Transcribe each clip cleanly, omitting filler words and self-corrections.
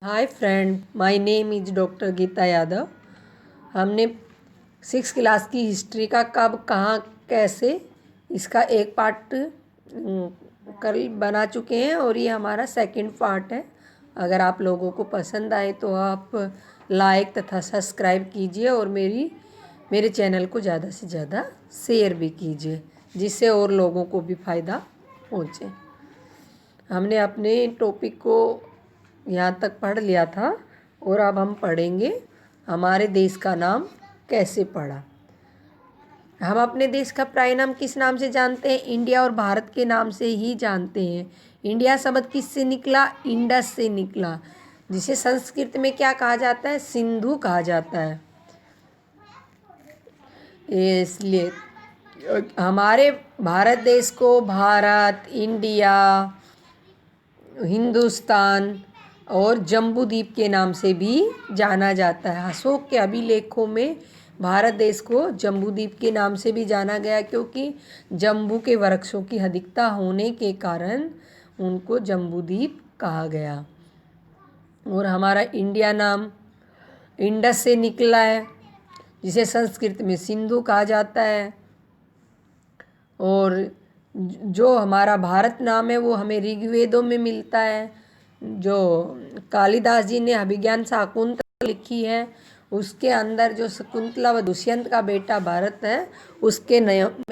Hi friend, my name is doctor Geeta Yadav. हमने 6 class की history का कब कहाँ कैसे इसका एक पार्ट कर बना चुके हैं और ये हमारा सेकंड पार्ट है। अगर आप लोगों को पसंद आए तो आप लाइक तथा सब्सक्राइब कीजिए और मेरे चैनल को ज़्यादा से ज़्यादा शेयर भी कीजिए, जिससे और लोगों को भी फ़ायदा पहुँचे। हमने अपने टॉपिक को यहाँ तक पढ़ लिया था और अब हम पढ़ेंगे हमारे देश का नाम कैसे पड़ा। हम अपने देश का प्राय नाम किस नाम से जानते हैं? इंडिया और भारत के नाम से ही जानते हैं। इंडिया शब्द किससे निकला? इंडस से निकला, जिसे संस्कृत में क्या कहा जाता है? सिंधु कहा जाता है। इसलिए हमारे भारत देश को भारत, इंडिया, हिंदुस्तान और जम्बूद्वीप के नाम से भी जाना जाता है। अशोक के अभिलेखों में भारत देश को जम्बूद्वीप के नाम से भी जाना गया, क्योंकि जम्बू के वृक्षों की अधिकता होने के कारण उनको जम्बूद्वीप कहा गया। और हमारा इंडिया नाम इंडस से निकला है, जिसे संस्कृत में सिंधु कहा जाता है। और जो हमारा भारत नाम है वो हमें ऋग्वेदों में मिलता है। जो कालिदास जी ने अभिज्ञान शाकुंतला लिखी है, उसके अंदर जो शकुंतला व दुष्यंत का बेटा भरत है, उसके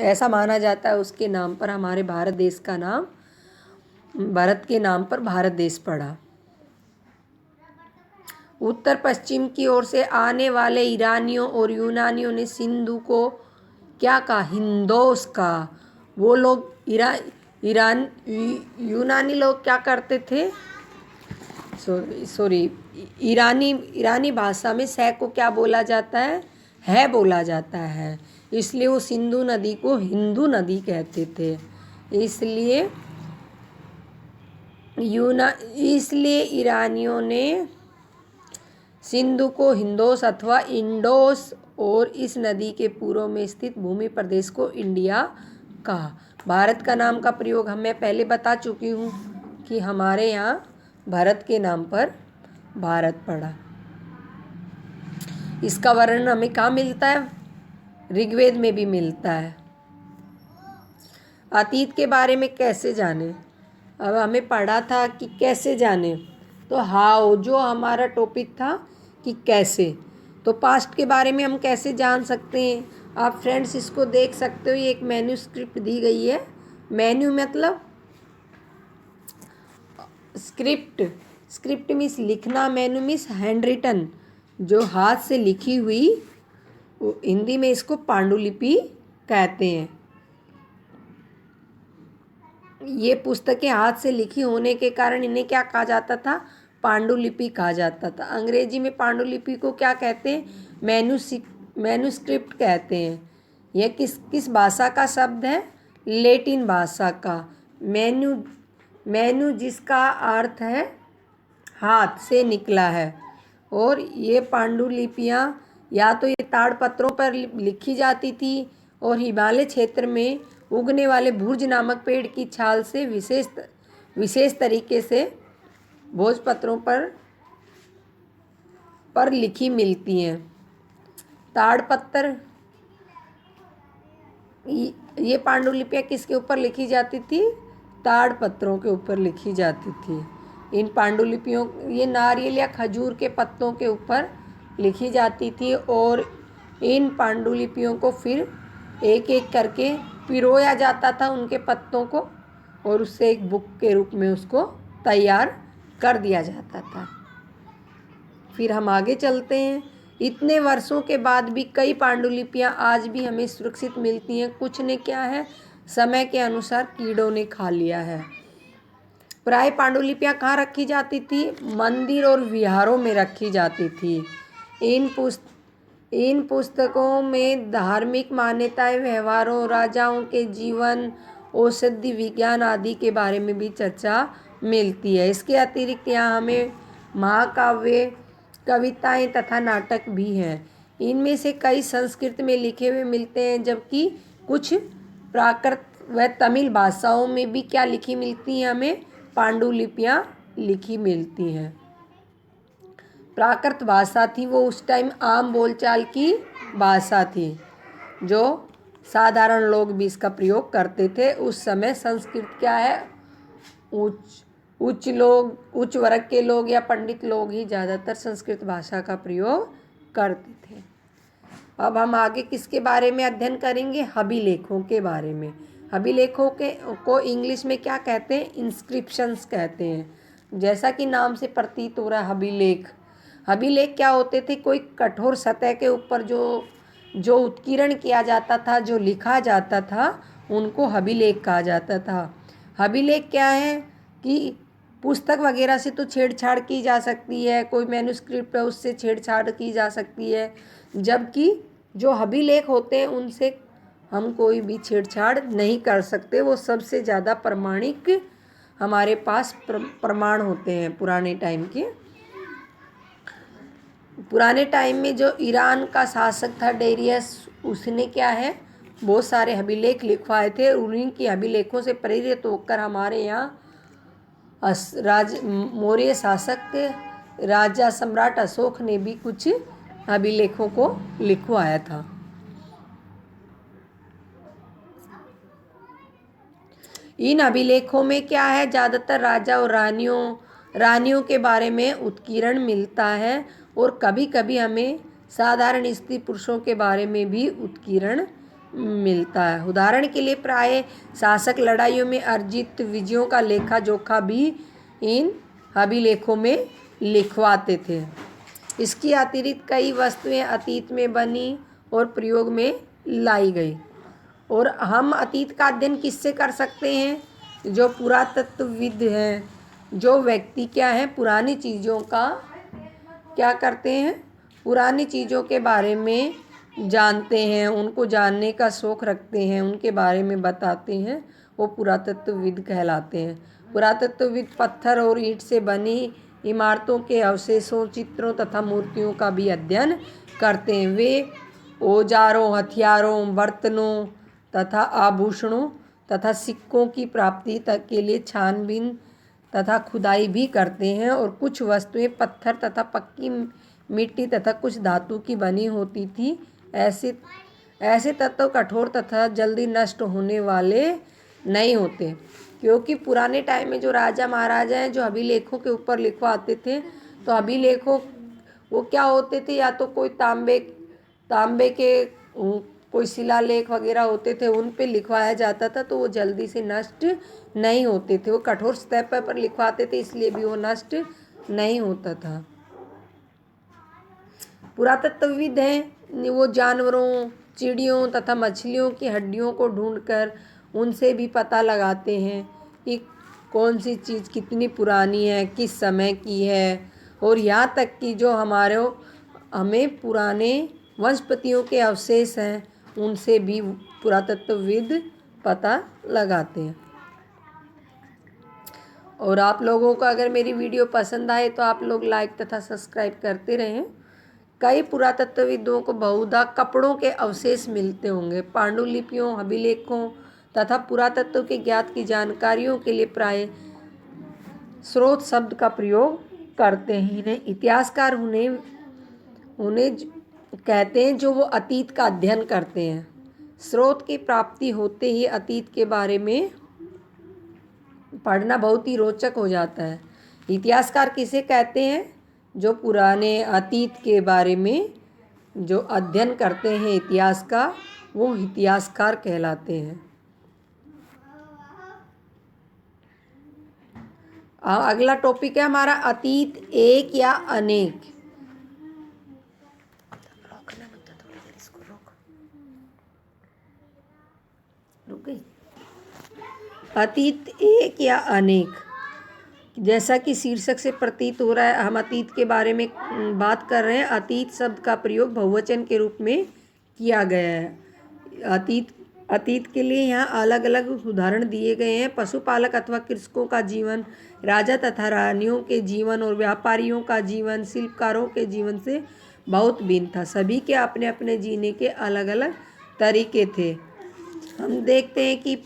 ऐसा माना जाता है उसके नाम पर हमारे भारत देश का नाम, भारत के नाम पर भारत देश पड़ा। उत्तर पश्चिम की ओर से आने वाले ईरानियों और यूनानियों ने सिंधु को क्या कहा? हिंदोस कहा। वो लोग यूनानी लोग क्या करते थे? सॉरी ईरानी भाषा में सै को क्या बोला जाता है बोला जाता है। इसलिए वो सिंधु नदी को हिंदू नदी कहते थे। इसलिए ईरानियों ने सिंधु को हिंदोस अथवा इंडोस और इस नदी के पूर्व में स्थित भूमि प्रदेश को इंडिया कहा। भारत का नाम का प्रयोग मैं पहले बता चुकी हूँ कि हमारे यहाँ भारत के नाम पर भारत पड़ा। इसका वर्णन हमें कहाँ मिलता है? ऋग्वेद में भी मिलता है। अतीत के बारे में कैसे जाने? अब हमें पढ़ा था कि कैसे जाने, तो हाउ जो हमारा टॉपिक था कि कैसे, तो पास्ट के बारे में हम कैसे जान सकते हैं? आप फ्रेंड्स इसको देख सकते हो, ये एक मेन्यू स्क्रिप्ट दी गई है। मेन्यू मतलब स्क्रिप्ट मीन्स लिखना, मेन्यू मीन्स हैंड रिटन, जो हाथ से लिखी हुई, हिंदी में इसको पांडुलिपि कहते हैं। ये पुस्तकें हाथ से लिखी होने के कारण इन्हें क्या कहा जाता था? पांडुलिपि कहा जाता था। अंग्रेजी में पांडुलिपि को क्या कहते हैं? मैन्युस्क्रिप्ट कहते हैं। यह किस भाषा का शब्द है? लैटिन भाषा का। मैन्यू जिसका अर्थ है हाथ से निकला है। और ये पांडुलिपियाँ या तो ये ताड़पत्रों पर लिखी जाती थी और हिमालय क्षेत्र में उगने वाले भुर्ज नामक पेड़ की छाल से विशेष तरीके से भोजपत्रों पर लिखी मिलती हैं। ताड़पत्र, ये पांडुलिपियाँ किसके ऊपर लिखी जाती थी? ताड़पत्रों के ऊपर लिखी जाती थी। इन पांडुलिपियों, ये नारियल या खजूर के पत्तों के ऊपर लिखी जाती थी और इन पांडुलिपियों को फिर एक एक करके पिरोया जाता था उनके पत्तों को, और उससे एक बुक के रूप में उसको तैयार कर दिया जाता था। फिर हम आगे चलते हैं। इतने वर्षों के बाद भी कई पांडुलिपियाँ आज भी हमें सुरक्षित मिलती हैं। कुछ ने क्या है, समय के अनुसार कीड़ों ने खा लिया है। प्राय पांडुलिपियाँ कहाँ रखी जाती थी? मंदिर और विहारों में रखी जाती थी। इन पुस्तकों में धार्मिक मान्यताएं, व्यवहारों, राजाओं के जीवन, औषधि विज्ञान आदि के बारे में भी चर्चा मिलती है। इसके अतिरिक्त यहाँ हमें महाकाव्य, कविताएं तथा नाटक भी हैं। इनमें से कई संस्कृत में लिखे हुए मिलते हैं, जबकि कुछ प्राकृत व तमिल भाषाओं में भी क्या लिखी मिलती हैं? हमें पांडुलिपियाँ लिखी मिलती हैं। प्राकृत भाषा थी, वो उस टाइम आम बोलचाल की भाषा थी जो साधारण लोग भी इसका प्रयोग करते थे। उस समय संस्कृत क्या है, उच्च वर्ग के लोग या पंडित लोग ही ज़्यादातर संस्कृत भाषा का प्रयोग करते थे। अब हम आगे किसके बारे में अध्ययन करेंगे, अभिलेखों के बारे में। अभिलेखों को इंग्लिश में क्या कहते हैं, इंस्क्रिप्शंस कहते हैं। जैसा कि नाम से प्रतीत हो रहा है अभिलेख, अभिलेख क्या होते थे, कोई कठोर सतह के ऊपर जो उत्कीर्ण किया जाता था, जो लिखा जाता था, उनको अभिलेख कहा जाता था। अभिलेख क्या है कि पुस्तक वगैरह से तो छेड़छाड़ की जा सकती है, कोई मैन्युस्क्रिप्ट है उससे छेड़छाड़ की जा सकती है, जबकि जो अभिलेख होते हैं उनसे हम कोई भी छेड़छाड़ नहीं कर सकते। वो सबसे ज़्यादा प्रमाणिक हमारे पास प्रमाण होते हैं पुराने टाइम के। पुराने टाइम में जो ईरान का शासक था डेरियस, उसने क्या है, बहुत सारे अभिलेख लिखवाए थे। उन्हीं की अभिलेखों से प्रेरित होकर हमारे यहाँ मौर्य शासक राजा सम्राट अशोक ने भी कुछ अभिलेखों को लिखवाया था। इन अभिलेखों में क्या है, ज़्यादातर राजा और रानियों के बारे में उत्कीर्ण मिलता है, और कभी कभी हमें साधारण स्त्री पुरुषों के बारे में भी उत्कीर्ण मिलता है। उदाहरण के लिए प्राय शासक लड़ाइयों में अर्जित विजयों का लेखा जोखा भी इन अभिलेखों में लिखवाते थे। इसकी अतिरिक्त कई वस्तुएं अतीत में बनी और प्रयोग में लाई गई। और हम अतीत का अध्ययन किससे कर सकते हैं, जो पुरातत्वविद हैं, जो व्यक्ति क्या है, पुरानी चीज़ों का क्या करते हैं, पुरानी चीज़ों के बारे में जानते हैं, उनको जानने का शौक़ रखते हैं, उनके बारे में बताते हैं, वो पुरातत्वविद कहलाते हैं। पुरातत्वविद पत्थर और ईंट से बनी इमारतों के अवशेषों, चित्रों तथा मूर्तियों का भी अध्ययन करते हैं। वे औजारों, हथियारों, बर्तनों तथा आभूषणों तथा सिक्कों की प्राप्ति तक के लिए छानबीन तथा खुदाई भी करते हैं। और कुछ वस्तुएं पत्थर तथा पक्की मिट्टी तथा कुछ धातु की बनी होती थी। ऐसे तत्व कठोर तथा जल्दी नष्ट होने वाले नहीं होते, क्योंकि पुराने टाइम में जो राजा महाराजा हैं, जो अभिलेखों के ऊपर लिखवाते थे, तो अभिलेखों वो क्या होते थे, या तो कोई तांबे के कोई शिलालेख वगैरह होते थे, उन पे लिखवाया जाता था, तो वो जल्दी से नष्ट नहीं होते थे। वो कठोर सतह पर लिखवाते थे, इसलिए भी वो नष्ट नहीं होता था। पुरातत्वविद हैं, वो जानवरों, चिड़ियों तथा मछलियों की हड्डियों को ढूंढकर उनसे भी पता लगाते हैं कि कौन सी चीज़ कितनी पुरानी है, किस समय की है। और यहाँ तक कि जो हमें पुराने वंशपतियों के अवशेष हैं, उनसे भी पुरातत्वविद पता लगाते हैं। और आप लोगों को अगर मेरी वीडियो पसंद आए तो आप लोग लाइक तथा सब्सक्राइब करते रहें। कई पुरातत्वविदों को बहुधा कपड़ों के अवशेष मिलते होंगे। पांडुलिपियों, अभिलेखों तथा पुरातत्व के ज्ञात की जानकारियों के लिए प्राय स्रोत शब्द का प्रयोग करते हैं। इन्हें इतिहासकार उन्हें कहते हैं जो वो अतीत का अध्ययन करते हैं। स्रोत की प्राप्ति होते ही अतीत के बारे में पढ़ना बहुत ही रोचक हो जाता है। इतिहासकार किसे कहते हैं, जो पुराने अतीत के बारे में जो अध्ययन करते हैं इतिहास का, वो इतिहासकार कहलाते हैं। अगला टॉपिक है हमारा अतीत एक या अनेक। अतीत एक या अनेक, जैसा कि शीर्षक से प्रतीत हो रहा है, हम अतीत के बारे में बात कर रहे हैं। अतीत शब्द का प्रयोग बहुवचन के रूप में किया गया है। अतीत के लिए यहाँ अलग अलग उदाहरण दिए गए हैं। पशुपालक अथवा कृषकों का जीवन, राजा तथा रानियों के जीवन और व्यापारियों का जीवन शिल्पकारों के जीवन से बहुत भिन्न था। सभी के अपने अपने जीने के अलग अलग तरीके थे। हम देखते हैं कि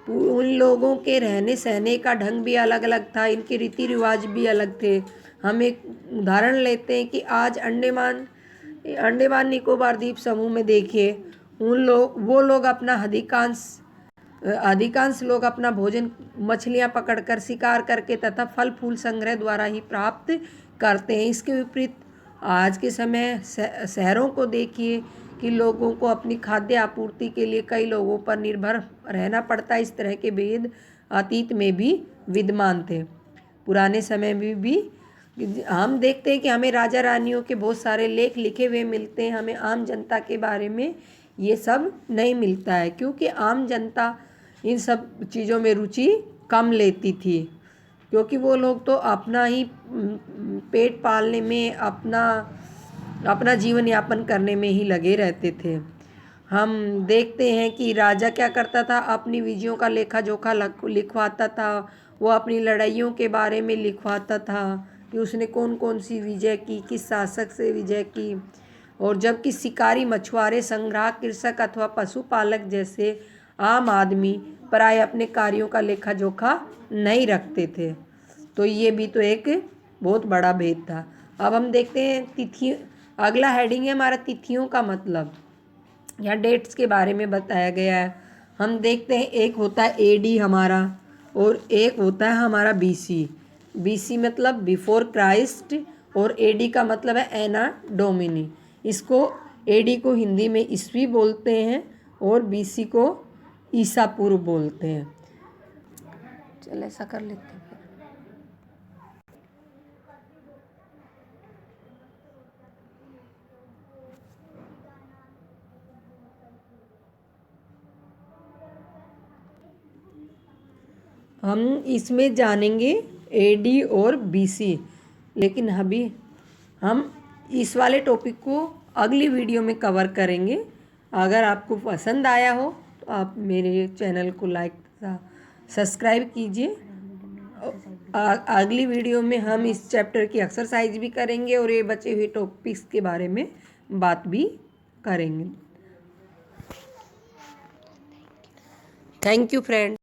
उन लोगों के रहने सहने का ढंग भी अलग अलग था, इनके रीति रिवाज भी अलग थे। हम एक उदाहरण लेते हैं कि आज अंडमान निकोबार द्वीप समूह में देखिए, वो लोग अपना अधिकांश लोग अपना भोजन मछलियां पकड़कर, शिकार करके तथा फल फूल संग्रह द्वारा ही प्राप्त करते हैं। इसके विपरीत आज के समय शहरों को देखिए कि लोगों को अपनी खाद्य आपूर्ति के लिए कई लोगों पर निर्भर रहना पड़ता है। इस तरह के भेद अतीत में भी विद्यमान थे। पुराने समय में भी हम देखते हैं कि हमें राजा रानियों के बहुत सारे लेख लिखे हुए मिलते हैं। हमें आम जनता के बारे में ये सब नहीं मिलता है, क्योंकि आम जनता इन सब चीज़ों में रुचि कम लेती थी, क्योंकि वो लोग तो अपना ही पेट पालने में, अपना जीवन यापन करने में ही लगे रहते थे। हम देखते हैं कि राजा क्या करता था, अपनी विजयों का लेखा जोखा लिखवाता था। वो अपनी लड़ाइयों के बारे में लिखवाता था कि उसने कौन कौन सी विजय की, किस शासक से विजय की। और जबकि शिकारी, मछुआरे, संग्राहक, कृषक अथवा पशुपालक जैसे आम आदमी प्राय अपने कार्यों का लेखा जोखा नहीं रखते थे। तो ये भी तो एक बहुत बड़ा भेद था। अब हम देखते हैं तिथि। अगला हेडिंग है हमारा तिथियों का मतलब। यहाँ डेट्स के बारे में बताया गया है। हम देखते हैं एक होता है एडी हमारा, और एक होता है हमारा बीसी। बीसी मतलब बिफोर क्राइस्ट, और एडी का मतलब है एना डोमिनी। इसको एडी को हिंदी में ईस्वी बोलते हैं और बीसी को ईसा पूर्व बोलते हैं। चल ऐसा कर लेते हैं। हम इसमें जानेंगे एडी और बीसी, लेकिन अभी हम इस वाले टॉपिक को अगली वीडियो में कवर करेंगे। अगर आपको पसंद आया हो तो आप मेरे चैनल को लाइक तथा सब्सक्राइब कीजिए। अगली वीडियो में हम इस चैप्टर की एक्सरसाइज भी करेंगे और ये बचे हुए टॉपिक्स के बारे में बात भी करेंगे। Thank you friend.